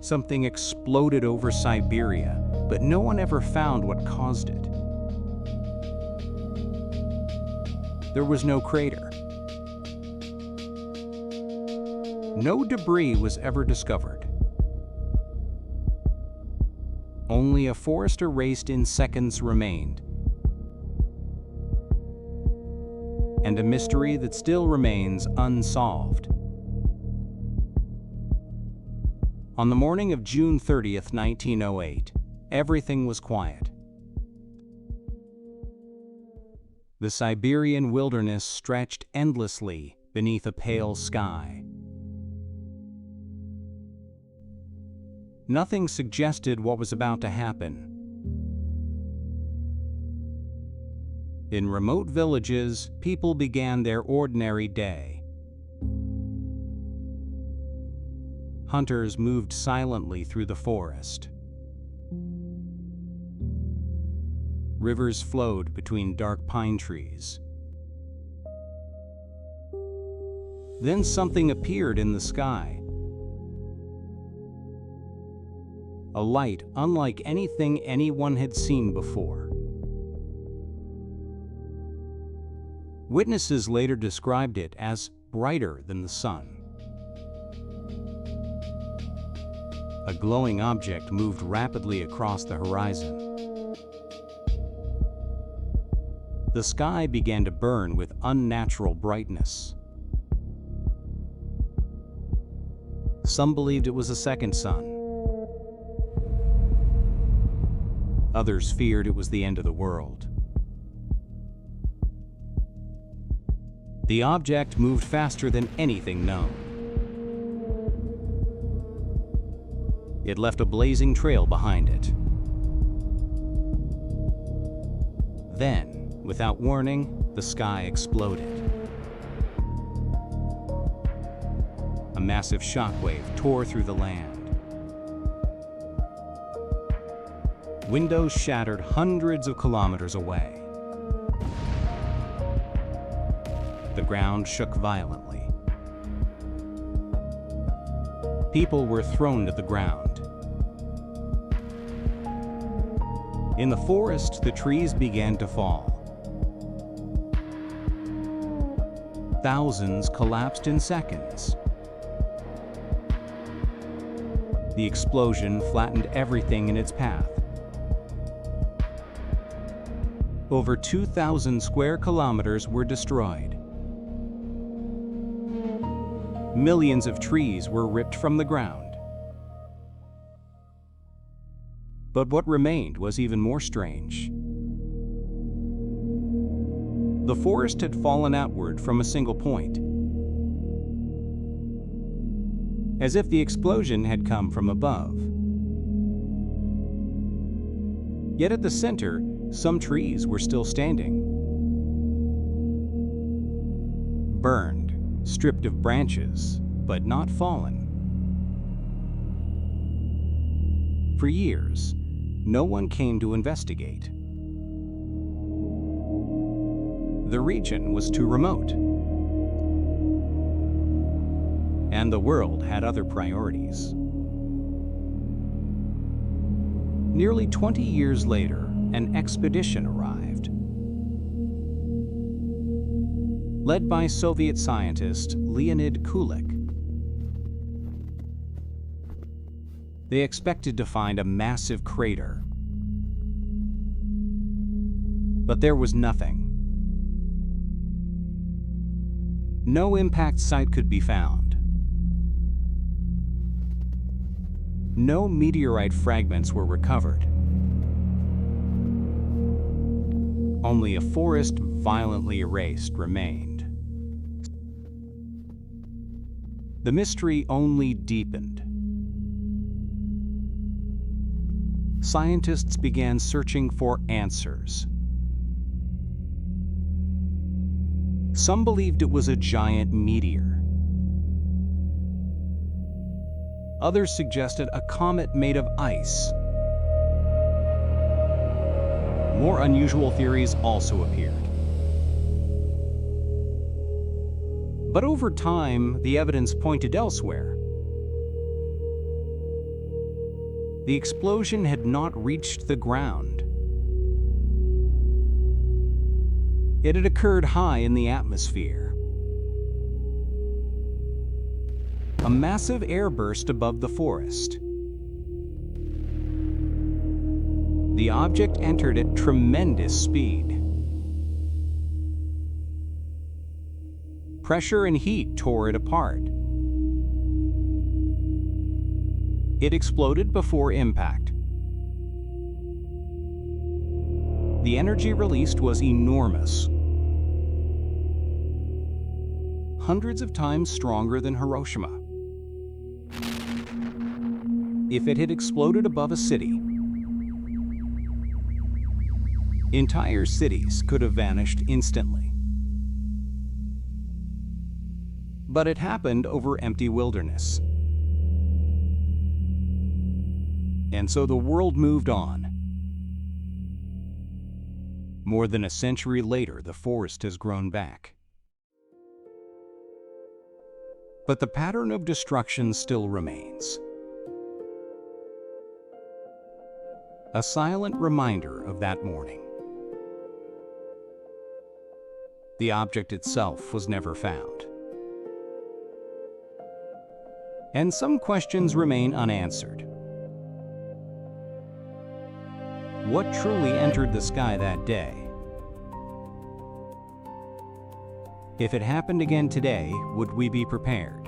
Something exploded over Siberia, but no one ever found what caused it. There was no crater. No debris was ever discovered. Only a forest erased in seconds remained, and a mystery that still remains unsolved. On the morning of June 30th, 1908, everything was quiet. The Siberian wilderness stretched endlessly beneath a pale sky. Nothing suggested what was about to happen. In remote villages, people began their ordinary day. Hunters moved silently through the forest. Rivers flowed between dark pine trees. Then something appeared in the sky. A light unlike anything anyone had seen before. Witnesses later described it as brighter than the sun. A glowing object moved rapidly across the horizon. The sky began to burn with unnatural brightness. Some believed it was a second sun. Others feared it was the end of the world. The object moved faster than anything known. It left a blazing trail behind it. Then, without warning, the sky exploded. A massive shockwave tore through the land. Windows shattered hundreds of kilometers away. The ground shook violently. People were thrown to the ground. In the forest, the trees began to fall. Thousands collapsed in seconds. The explosion flattened everything in its path. Over 2,000 square kilometers were destroyed. Millions of trees were ripped from the ground. But what remained was even more strange. The forest had fallen outward from a single point, as if the explosion had come from above. Yet at the center, some trees were still standing. Burned, stripped of branches, but not fallen. For years, no one came to investigate. The region was too remote, and the world had other priorities. Nearly 20 years later, an expedition arrived. Led by Soviet scientist Leonid Kulik. They expected to find a massive crater. But there was nothing. No impact site could be found. No meteorite fragments were recovered. Only a forest violently erased remained. The mystery only deepened. Scientists began searching for answers. Some believed it was a giant meteor. Others suggested a comet made of ice. More unusual theories also appeared. But over time, the evidence pointed elsewhere. The explosion had not reached the ground. It had occurred high in the atmosphere. A massive airburst above the forest. The object entered at tremendous speed. Pressure and heat tore it apart. It exploded before impact. The energy released was enormous, hundreds of times stronger than Hiroshima. If it had exploded above a city, entire cities could have vanished instantly. But it happened over empty wilderness. And so the world moved on. More than a century later, the forest has grown back. But the pattern of destruction still remains. A silent reminder of that morning. The object itself was never found. And some questions remain unanswered. What truly entered the sky that day? If it happened again today, would we be prepared?